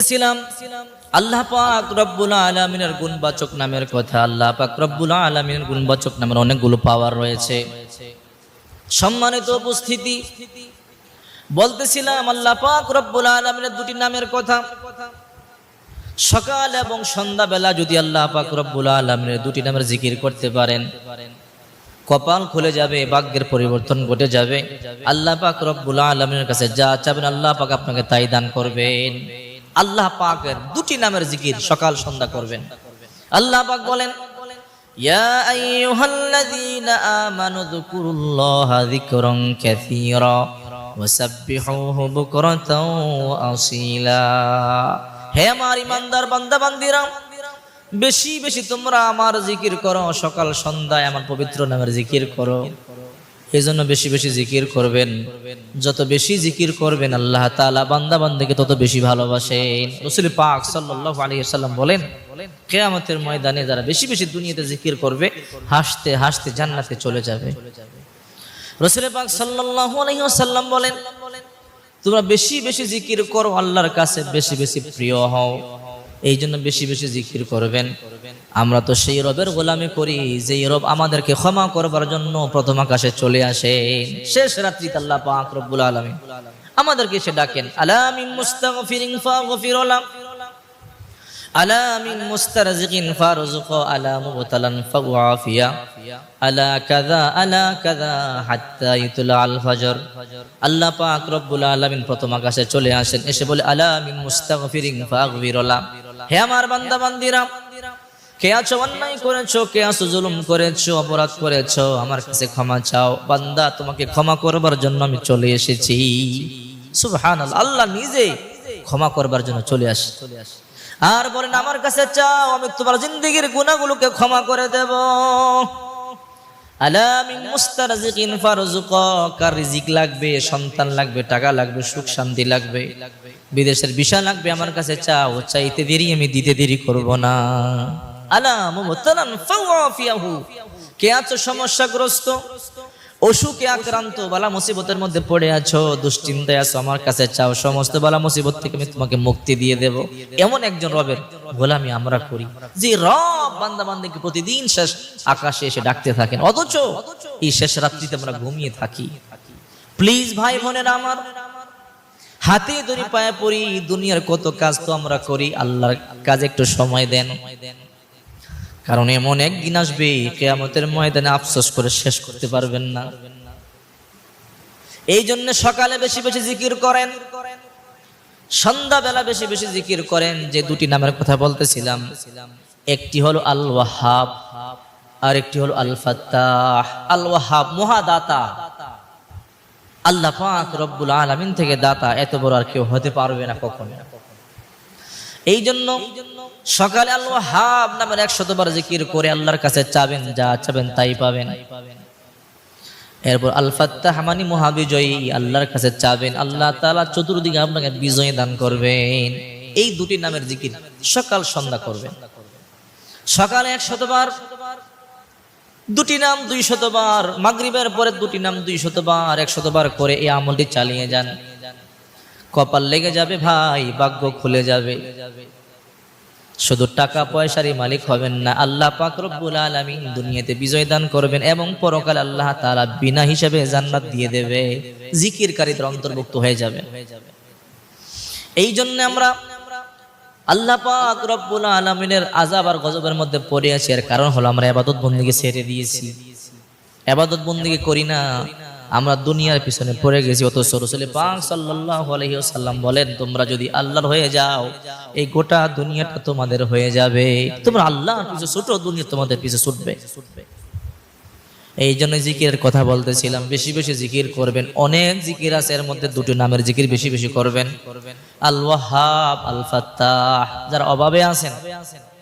ছিলাম আল্লাহ পাক রব্বুল আলামিনের গুণবাচক নামের কথা। আল্লাহ পাক রব্বুল আলামিনের গুণবাচক নামের অনেকগুলো পাওয়ার রয়েছে। সম্মানিত উপস্থিতি, বলতেছিলাম আল্লাহ পাক রব্বুল আলামিনের দুটি নামের কথা। সকাল এবং সন্ধ্যাবেলা যদি আল্লাহ পাক রব্বুল আলামিনের দুটি নামের জিকির করতে পারেন, কপাল খুলে যাবে, ভাগ্যের পরিবর্তন ঘটে যাবে। আল্লাহ পাক রব্বুল আলামিনের কাছে যা চাবেন আল্লাহ পাক আপনাকে তাই দান করবেন। আল্লাহ পাকের দুটি নামের জিকির সকাল সন্ধ্যা করবেন। আল্লাহ পাক বলেন, ইয়া আইয়ুহাল্লাযীনা আমানু যকুরুল্লাহা যিকরান কাসীরা ওয়াসাব্বিহুহু বুকরাতাও ওয়া আসীলা। হে আমার ঈমানদার বান্দা বান্দীরা, বেশি বেশি তোমরা আমার জিকির করো, সকাল সন্ধ্যায় আমার পবিত্র নামের জিকির করো। এজন্য বেশি বেশি জিকির করবেন। যত বেশি জিকির করবেন আল্লাহ তাআলা বান্দা বান্দাকে তত বেশি ভালোবাসেন। রাসূল পাক সাল্লাল্লাহু আলাইহি ওয়াসাল্লাম বলেন, কিয়ামতের ময়দানে যারা বেশি বেশি দুনিয়াতে জিকির করবে, হাসতে হাসতে জান্নাতে চলে যাবে। রাসূল পাক সাল্লাল্লাহু আলাইহি ওয়াসাল্লাম বলেন, তোমরা বেশি বেশি জিকির করো, আল্লাহর কাছে বেশি বেশি প্রিয় হও। এই জন্য বেশি বেশি জিকির করবেন। আমরা তো সেই রবের গোলামি করি যেই রব আমাদেরকে ক্ষমা করবার জন্য প্রথম আকাশে চলে আসেন। শেষ রাত্রিতে আল্লাহ পাক রব্বুল আলামিন আমাদেরকে এসে ডাকেন, আলা মিন মুস্তাগফিরিন ফাগফির লাহু, আলা মিন মুস্তারজিকিন ফারযুকু, আলা মুবতালান ফাউআফিয়া, আলা কাযা হাত্তা ইতলা আল ফজর। আল্লাহ পাক রব্বুল আলামিন প্রথম আকাশে চলে আসেন, এসে বলে, আলা মিন মুস্তাগফিরিন ফাগফির লাহু। হে আমার বান্দা বান্দীরা, কে আছো অন্যায় করেছো, কে আছো জুলুম করেছো, অপরাধ করেছো, আমার কাছে ক্ষমা চাও। বান্দা, তোমাকে ক্ষমা করবার জন্য আমি চলে এসেছি। সুবহানাল্লাহ, আল্লাহ নিজে ক্ষমা করবার জন্য চলে আসে। আর বলেন, আমার কাছে চাও, আমি তোমার জিন্দেগীর গুনাহগুলোকে ক্ষমা করে দেব। আলা মিন মুস্তারজিকিন ফারযুকু, কার রিজিক লাগবে, সন্তান লাগবে, টাকা লাগবে, সুখ শান্তি লাগবে, বিদেশের ভিসা লাগবে, আমার কাছে চাও, চাইতে দেরি আমি দিতে দেরি করব না। আলা মুবতালান ফাওয়াফিয়াহু, কে আছো সমস্যাগ্রস্ত, অসুখে আক্রান্ত, বালা মুসিবতের মধ্যে পড়ে আছো, দুশ্চিন্তায় আছো, আমার কাছে চাও, সমস্ত বালা মুসিবত থেকে আমি তোমাকে মুক্তি দিয়ে দেব। এমন একজন রবের গোলামি আমরা করি যে রব বান্দা বান্দাকে প্রতিদিন শেষ আকাশে এসে ডাকতে থাকেন, অথচ এই শেষ রাত্রিতে আমরা ঘুমিয়ে থাকি। প্লিজ ভাই বোনেরা আমার, হাতে ধরি পায়ে পড়ি, দুনিয়ার কত কাজ তো আমরা করি, আল্লাহর কাজে একটু সময় দেন। কারণ এমন একদিন আসবে কিয়ামতের ময়দানে আফসোস করে শেষ করতে পারবেন না। এই জন্য সকালে বেশি বেশি জিকির করেন, সন্ধ্যাবেলা বেশি বেশি জিকির করেন। যে দুটি নামের কথা বলতেছিলাম, একটি হলো আল ওয়াহাব, আর একটি হলো আল ফাত্তাহ। আল ওয়াহাব মহাদাতা, আল্লাহ পাক রব্বুল আলামিন থেকে দাতা এত বড় আর কেউ হতে পারবে না কখনো। এই জন্য সকালে আল ওয়াহাব নামের 100 বার জিকির করে আল্লাহর কাছে চাবেন, যা চাবেন তাই পাবেন। এরপর আল ফাত্তাহ মানে মহাবিজয়ী, আল্লাহর কাছে চাবেন, আল্লাহ তাআলা চতুর্দিকে আপনাকে বিজয় দান করবেন। এই দুটি নামের জিকির সকাল সন্ধ্যা করবেন। সকালে 100 বার, দুটি নাম 200 বার, মাগরিবের পরে দুটি নাম 200 বার, 100 বার করে এই আমলটি চালিয়ে যান। কপাল লেগে যাবে ভাই, ভাগ্য খুলে যাবে। শুধু টাকা পয়সারই মালিক হবেন না, আল্লাহ পাক রব্বুল আলামিন দুনিয়াতে বিজয় দান করবেন এবং পরকালে আল্লাহ তাআলা বিনা হিসাবে জান্নাত দিয়ে দেবে, জিকিরকারীদের অন্তর্ভুক্ত হয়ে যাবে। এই জন্য আমরা আল্লাহ পাক রব্বুল আলামিনের আযাব আর গজবের মধ্যে পড়ে আছি। এর কারণ হলো আমরা ইবাদত বন্দেগী ছেড়ে দিয়েছি, ইবাদত বন্দেগী করি না, আমরা দুনিয়ার পিছনে পড়ে গেছি। অথচ রাসূল পাক সাল্লাল্লাহু আলাইহি ওয়াসাল্লাম বলেন, তোমরা যদি আল্লাহর হয়ে যাও, এই গোটা দুনিয়াটা তোমাদের হয়ে যাবে। তোমরা আল্লাহর পিছে ছুটো, দুনিয়া তোমাদের পিছে ছুটবে। এই জন্য জিকিরের কথা বলতেছিলাম, বেশি বেশি জিকির করবেন। অনেক জিকির আছে, এর মধ্যে দুটি নামের জিকির বেশি বেশি করবেন, আল ওয়াহাব, আল ফাত্তাহ। যারা অভাবে আছেন